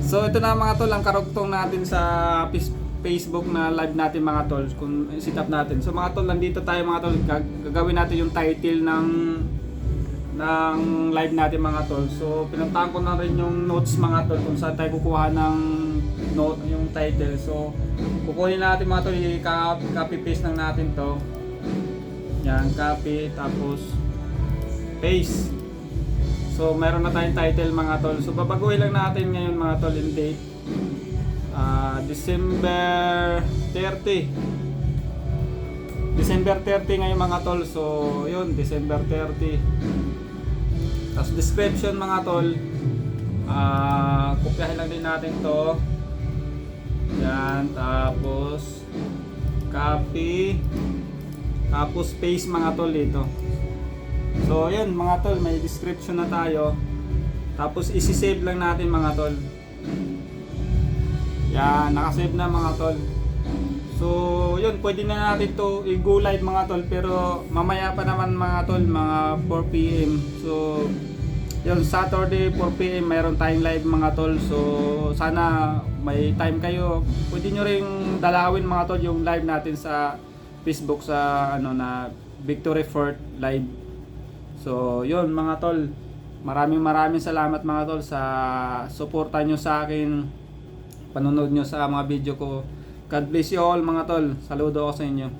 So ito na mga tol, ang karugtong natin sa Facebook na live natin mga tol, kung sit up natin. So mga tol, nandito tayo mga tol, gagawin natin yung title ng live natin mga tol. So pinuntahan ko na rin yung notes mga tol kung saan tayo kukuha ng note, yung title. So kukunin natin mga tol, i-copy paste lang natin to. Yan, copy tapos paste. So meron na tayong title mga tol. So babaguhin lang natin ngayon mga tol yung date. December 30. December 30 ngayon mga tol. So yun, December 30. Tapos description mga tol. Kopyahin lang din natin to. Yan, tapos copy. Tapos paste mga tol dito. So yun mga tol, may description na tayo. Tapos isi-save lang natin mga tol. Yan, nakasave na mga tol. So yun, pwede na natin to i-go live mga tol. Pero mamaya pa naman mga tol, mga 4 PM. So yun, Saturday 4 PM mayroon tayong live mga tol. So sana may time kayo. Pwede nyo ring dalawin mga tol yung live natin sa Facebook sa ano na Victory Fort Live. So yun mga tol, maraming salamat mga tol sa suporta nyo sa akin, panonood nyo sa mga video ko. God bless you all mga tol. Saludo ako sa inyo.